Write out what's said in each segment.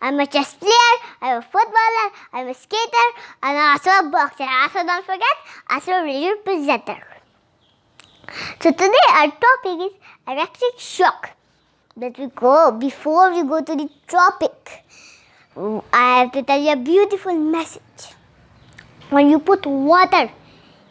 I'm a chess player, I'm a footballer, I'm a skater, and also a boxer. Also, don't forget, also a radio presenter. So today our topic is electric shock. Before we go to the topic, I have to tell you a beautiful message. When you put water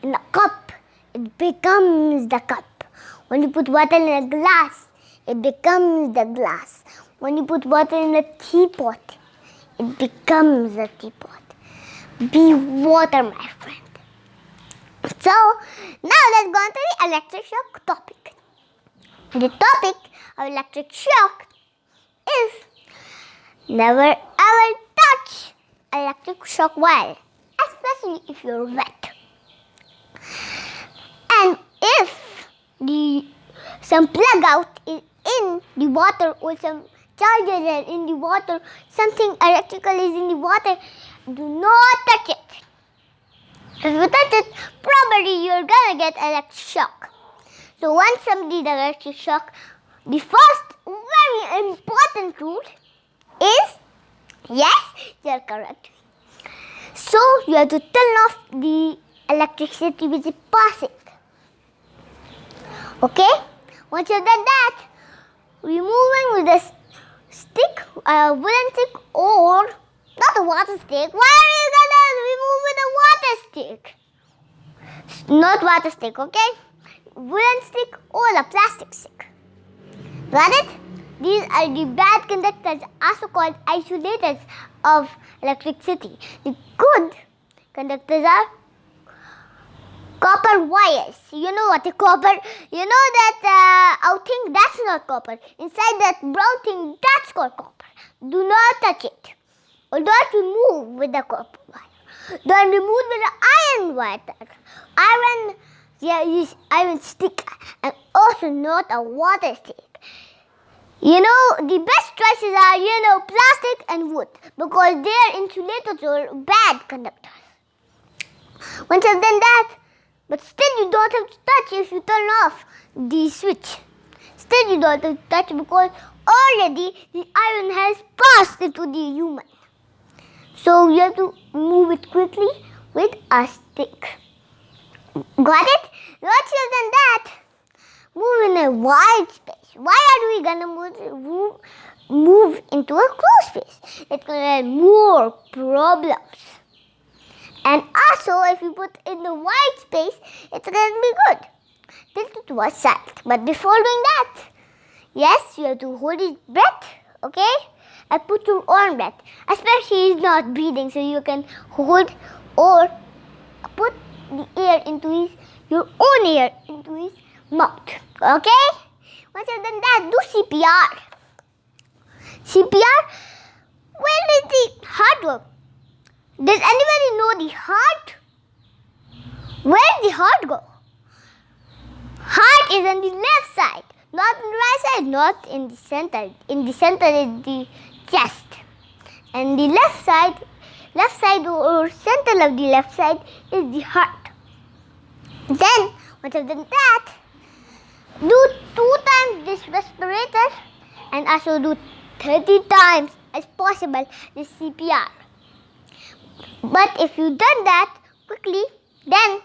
in a cup, it becomes the cup. When you put water in a glass, it becomes the glass. When you put water in a teapot, it becomes a teapot. Be water, my friend. So, now let's go on to the electric shock topic. The topic of electric shock is never ever touch electric shock wire, especially if you're wet. And if some plug out is in the water or some charger is in the water, something electrical is in the water, do not touch it. If you touch it, probably you're gonna get electric shock. So once somebody does electric shock, the first very important rule is, yes, you're correct. So you have to turn off the electricity which is passing. Okay? Once you've done that, removing with a stick, a wooden stick, or not a water stick. Why are you gonna remove with a water stick? Not water stick, okay? Wooden stick or a plastic stick. Got it? These are the bad conductors, also called isolators of electricity. The good conductors are copper wires. You know what the copper? You know that out thing? That's not copper. Inside that brown thing, that's called copper. Do not touch it. Or don't remove with the copper wire. Don't remove with the iron wire. Use iron stick, and also not a water stick. You know, the best choices are, plastic and wood, because they are insulators or bad conductors. Once you've done that, but still you don't have to touch if you turn off the switch. Still you don't have to touch because already the iron has passed into the human. So you have to move it quickly with a stick. Got it? Once you've done that, move in a wide space. Why are we gonna move into a closed space? It's gonna have more problems. And also, if you put in the wide space, it's gonna be good. Tilt it to one side. But before doing that, yes, you have to hold his breath, okay? And put your own breath. Especially he's not breathing, so you can hold or put the air into your own air into his mouth, okay? Once you've done that, do CPR. CPR, where does the heart go? Does anybody know the heart? Where does the heart go? Heart is on the left side, not on the right side, not in the center. In the center is the chest. And the left side or center of the left side is the heart. Then, once you've done that, do 2 times this respirator and also do 30 times as possible this CPR. But if you've done that quickly, then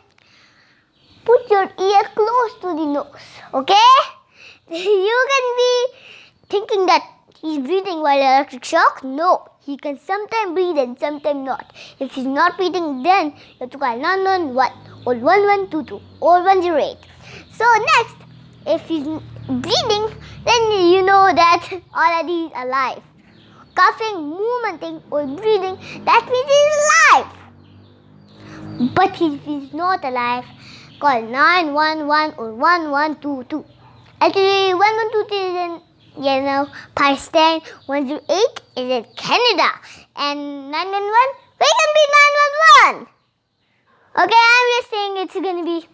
put your ear close to the nose, okay? You can be thinking that he's breathing while electric shock. No, he can sometimes breathe and sometimes not. If he's not breathing, then you have to call 911 or 1122 or 108. So next, if he's breathing, then you know that already he's alive. Coughing, movementing or breathing, that means he's alive. But if he's not alive, call 911 or 1122. Actually, 1122 is in Pakistan, 108 is in Canada, and 911, we can be 911. Okay, I'm just saying it's going to be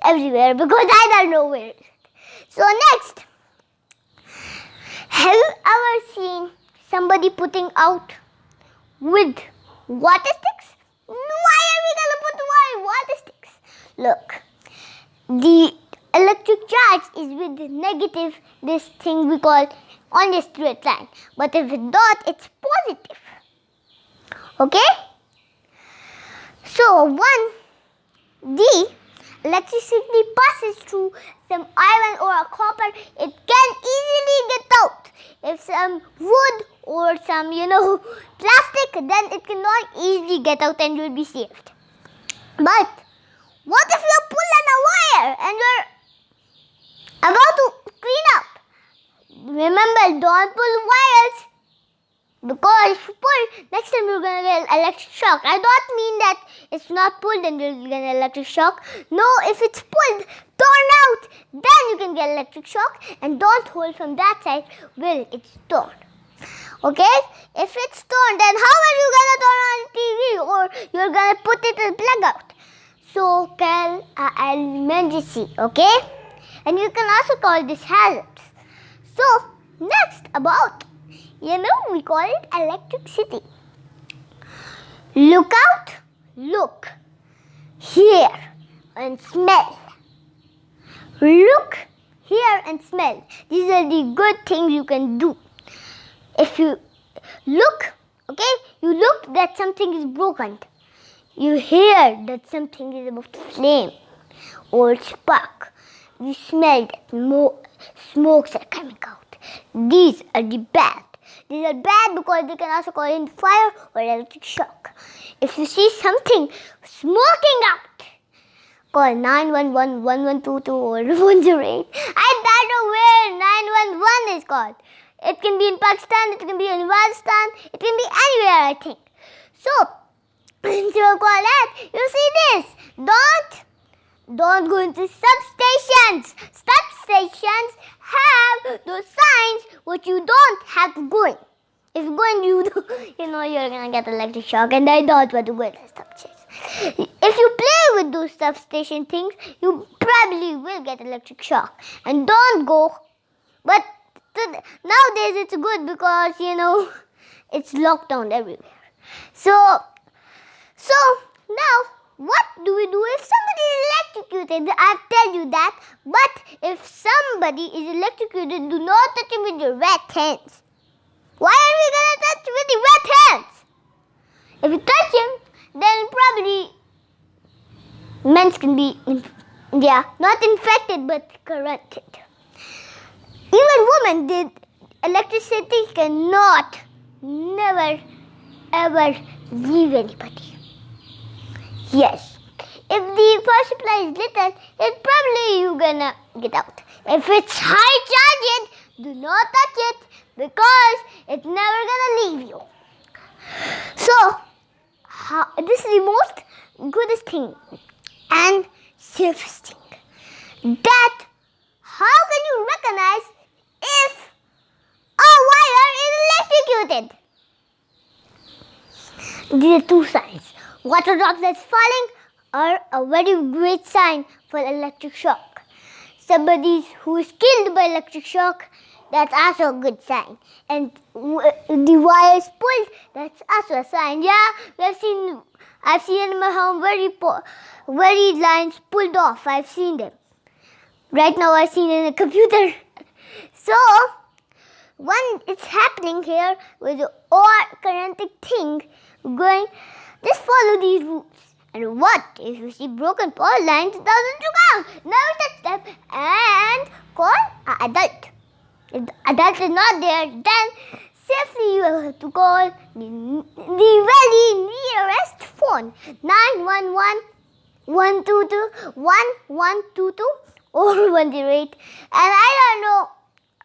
everywhere because I don't know where it is. So next, have you ever seen somebody putting out with water sticks? Why are we going to put water sticks? Look, the electric charge is with negative, this thing we call on a straight line. But if it's dot, it's positive. Okay? So when the electricity passes through some iron or a copper, it can easily get out. If some wood or some, plastic, then it cannot easily get out and you'll be saved. But what if you pull on a wire and you're about to clean up? Remember, don't pull wires, because if you pull, next time you're going to get electric shock. I don't mean that it's not pulled and you'll get an electric shock. No, if it's pulled, torn out, then you can get electric shock. And don't hold from that side where it's torn. Okay? If it's torn, then how are you going to turn on the TV? Or you're going to put it in the plug out? So call an emergency, okay? And you can also call this hazards. So, next about, we call it electricity. Look out, look, hear and smell. Look, hear and smell. These are the good things you can do. If you look, okay, you look that something is broken. You hear that something is about to flame or spark. You smell that smokes are coming out. These are the bad. These are bad because they can also cause in fire or electric shock. If you see something smoking out, call 911, 1122 or 108. I don't know where 911 is called. It can be in Pakistan, it can be in Afghanistan, it can be anywhere, I think. So, when you call that, you see this. Don't go into substations. Substations have those signs which you don't have to go in. If you go in, you're going to get electric shock, and I don't want to go in substations. If you play with those substation things, you probably will get electric shock. And don't go. But nowadays it's good because, it's locked down everywhere. So now, what do we do if somebody is electrocuted? I've told you that. But if somebody is electrocuted, do not touch him with your wet hands. Why are we going to touch with the wet hands? If you touch him, then probably men can be, not infected but corrupted. Even women did. Electricity cannot, never, ever leave anybody. Yes, if the power supply is little, it probably you're gonna get out. If it's high charged, do not touch it because it's never gonna leave you. So, this is the most goodest thing and safest thing. That how can you recognize if a wire is electrocuted? These are two signs. Water droplets falling are a very great sign for electric shock. Somebody who is killed by electric shock, that's also a good sign. And the wires pulled, that's also a sign. Yeah, I've seen in my home very lines pulled off. I've seen them. Right now I've seen it in a computer. So, when it's happening here with the currentic thing going, just follow these rules. And what if you see broken power lines, doesn't you count? Never touch them and call an adult. If the adult is not there, then safely you have to call the very nearest phone. 911, 122, 1122 or 108. And I don't know,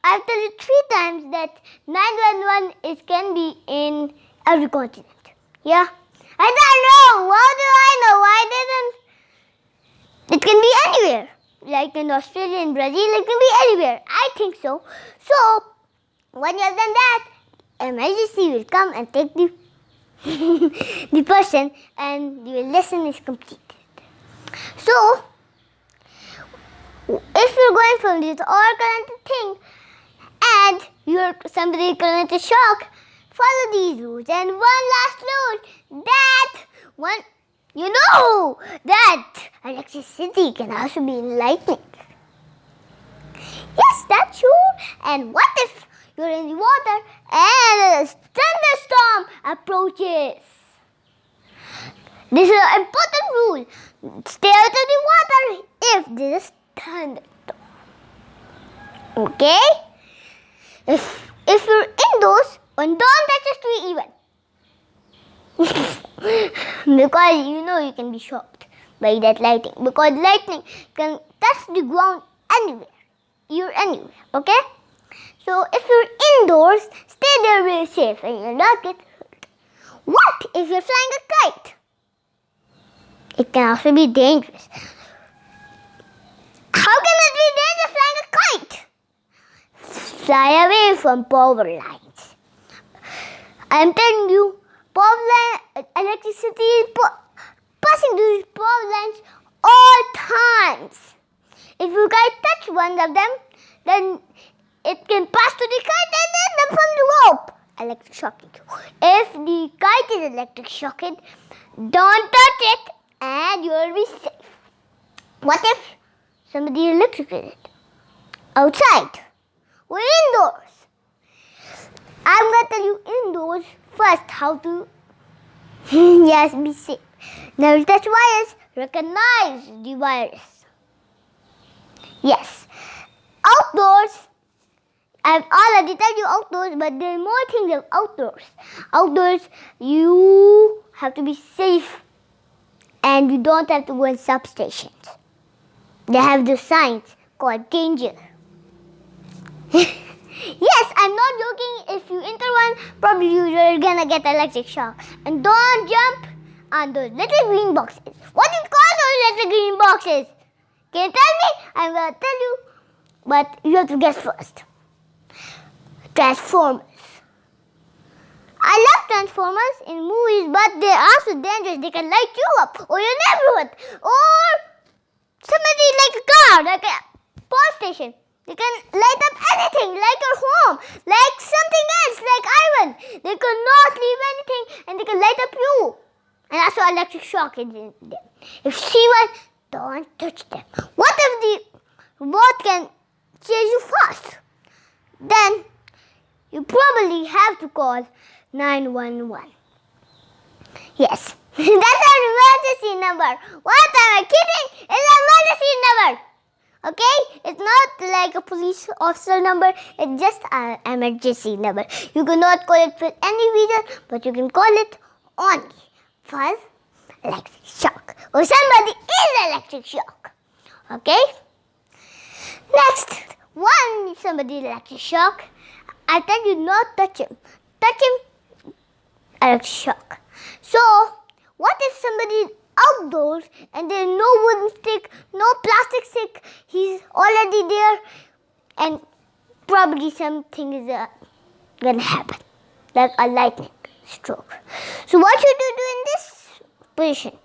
I've told you 3 times that 911 can be in every continent. Yeah. I don't know. How do I know? It can be anywhere. Like in Australia and Brazil, it can be anywhere. I think so. So, when you have done that, emergency will come and take the person and the lesson is completed. So, if you're going from this current thing and somebody current is shock, follow these rules. And one last rule, that electricity can also be lightning. Yes, that's true. And what if you're in the water and a thunderstorm approaches. This is an important rule. Stay out of the water if there is thunderstorm. Okay? If you're indoors, don't touch the tree even. Because you can be shocked by that lightning. Because lightning can touch the ground anywhere. You're anywhere. Okay? So if you're indoors, stay there really safe and you'll not get hurt. What if you're flying a kite? It can also be dangerous. How can it be dangerous flying a kite? Fly away from power lines. I'm telling you, electricity is passing through power lines all times. If you guys touch one of them, then it can pass to the kite and end up on the rope. Electric shocking. If the kite is electric shocking, don't touch it and you'll be safe. What if somebody electrocuted it? Outside. We're indoors. I'm going to tell you indoors first how to yes, be safe. Never touch wires. Recognize the virus. Yes. Outdoors. I've already told you outdoors, but there are more things of outdoors. Outdoors, you have to be safe and you don't have to go in substations. They have the signs called danger. Yes, I'm not joking. If you enter one, probably you're gonna get electric shock. And don't jump on those little green boxes. What do you call those little green boxes? Can you tell me? I'm gonna tell you, but you have to guess first. Transformers. I love Transformers in movies, but they're also dangerous. They can light you up or your neighborhood or somebody like a car, like a power station. They can light up anything, like your home, like something else, like iron. They cannot leave anything and they can light up you. And also electric shock is in them. If you see one, don't touch them. What if the robot can chase you fast? Then you probably have to call 911. Yes, that's our emergency number. What am I kidding? It's an emergency number. Okay? It's not like a police officer number. It's just an emergency number. You cannot call it for any reason, but you can call it only for electric shock. Or somebody is electric shock. Okay? Next, when somebody is electric shock, I tell you not touch him. Touch him, electric shock. So, what if somebody is outdoors and there's no wooden stick, no plastic stick, he's already there and probably something is gonna happen, like a lightning stroke. So what should you do in this position?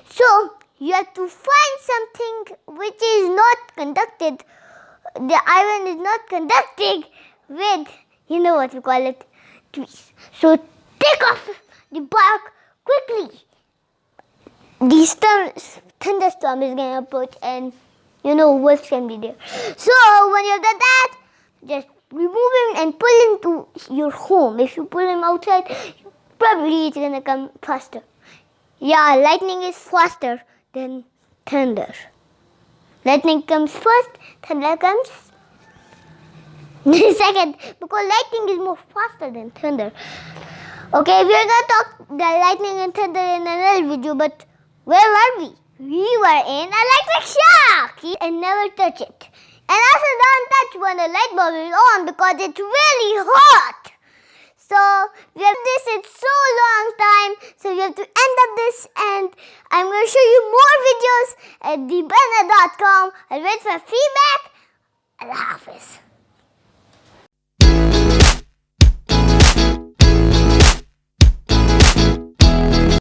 So you have to find something which is not conducted, the iron is not conducting with, you know what we call it, trees. So take off the bark quickly. The thunderstorm is going to approach and wolves can be there. So when you've done that, just remove him and pull him to your home. If you pull him outside, probably it's going to come faster. Yeah, lightning is faster than thunder. Lightning comes first, thunder comes second, because lightning is more faster than thunder. Okay, we're going to talk the lightning and thunder in another video, but where were we? We were in electric shock and never touch it. And also don't touch when the light bulb is on because it's really hot. So we have this in so long time. So you have to end up this and I'm going to show you more videos at thebanner.com. I'll wait for feedback. Allah Hafiz.